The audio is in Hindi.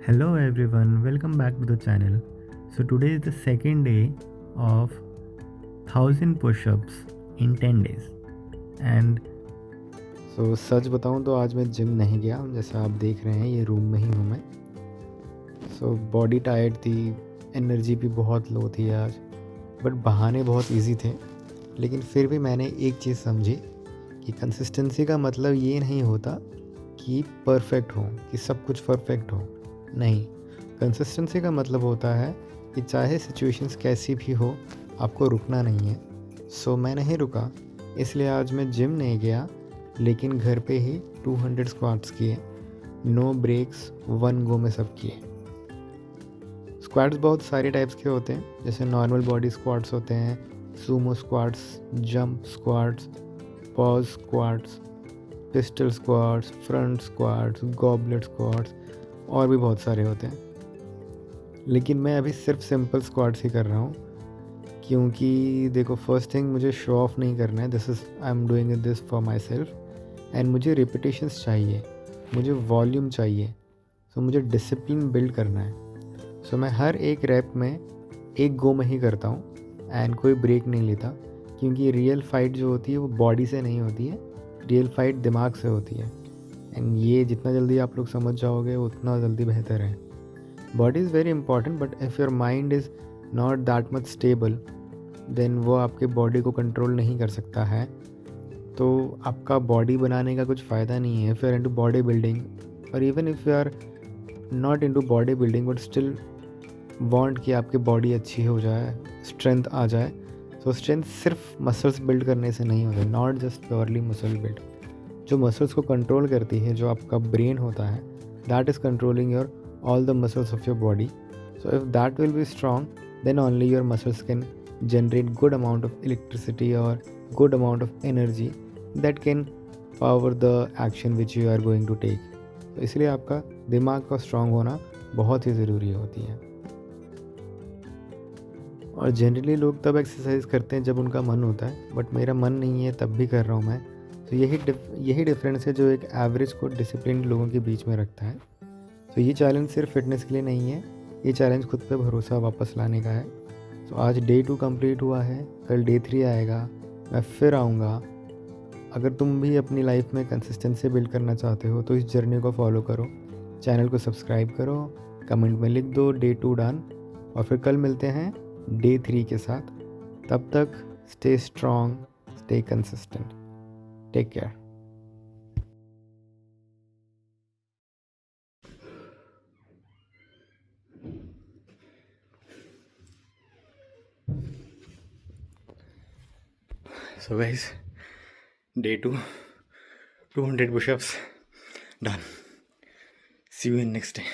Hello everyone, welcome back to the channel. So today is the second day of 1000 push-ups in 10 days and सच बताऊं तो आज मैं जिम नहीं गया। जैसा आप देख रहे हैं ये रूम में ही हूँ मैं। बॉडी टायर्ड थी, एनर्जी भी बहुत लो थी आज, बट बहाने बहुत इजी थे। लेकिन फिर भी मैंने एक चीज़ समझी कि कंसिस्टेंसी का मतलब ये नहीं होता कि परफेक्ट हो, कि सब कुछ परफेक्ट हो। नहीं, कंसिस्टेंसी का मतलब होता है कि चाहे सिचुएशंस कैसी भी हो, आपको रुकना नहीं है। मैं नहीं रुका, इसलिए आज मैं जिम नहीं गया, लेकिन घर पे ही 200 स्क्वाट्स किए, नो ब्रेक्स, वन गो में सब किए। स्क्वाट्स बहुत सारे टाइप्स के होते हैं, जैसे नॉर्मल बॉडी स्क्वाट्स होते हैं, Sumo squats, jump squats, pause squats, pistol squats, front squats, goblet squats और भी बहुत सारे होते हैं। लेकिन मैं अभी सिर्फ सिंपल स्क्वाट्स ही कर रहा हूँ, क्योंकि देखो, फर्स्ट थिंग, मुझे शो ऑफ नहीं करना है। I am doing this for my self and मुझे रिपीटेशंस चाहिए, मुझे वॉल्यूम चाहिए। मुझे डिसिप्लिन बिल्ड करना है। मैं हर एक रैप में एक गो में ही करता हूँ एंड कोई ब्रेक नहीं लेता, क्योंकि रियल फाइट जो होती है वो बॉडी से नहीं होती है, रियल फाइट दिमाग से होती है। एंड ये जितना जल्दी आप लोग समझ जाओगे उतना जल्दी बेहतर है। Body is very important, but if your mind is not that much stable, then वो आपके बॉडी को कंट्रोल नहीं कर सकता है। तो आपका बॉडी बनाने का कुछ फ़ायदा नहीं है। If you are into body building, और even if you are not into body building but still want कि आपकी बॉडी अच्छी हो जाए, स्ट्रेंथ आ जाए, तो स्ट्रेंथ सिर्फ मसल्स बिल्ड करने से नहीं होता, not just purely muscle build. जो मसल्स को कंट्रोल करती है, जो आपका ब्रेन होता है, that is controlling your all the muscles of your body. So if that will be strong, then only your muscles can generate good amount of electricity or good amount of energy that can power the action which you are going to take. तो इसलिए आपका दिमाग का स्ट्रांग होना बहुत ही ज़रूरी होती है। और जनरली लोग तब एक्सरसाइज करते हैं जब उनका मन होता है, बट मेरा मन नहीं है तब भी कर रहा हूँ मैं। तो यही डिफरेंस है जो एक एवरेज को डिसिप्लिन लोगों के बीच में रखता है। तो ये चैलेंज सिर्फ फिटनेस के लिए नहीं है, ये चैलेंज खुद पे भरोसा वापस लाने का है। आज डे 2 कंप्लीट हुआ है, कल डे 3 आएगा, मैं फिर आऊँगा। अगर तुम भी अपनी लाइफ में कंसिस्टेंसी बिल्ड करना चाहते हो तो इस जर्नी को फॉलो करो, चैनल को सब्सक्राइब करो, कमेंट में लिख दो डे 2 डन, और फिर कल मिलते हैं डे 3 के साथ। तब तक stay strong, stay consistent, take care. So guys, day 2, 200 push-ups done. See you in next day.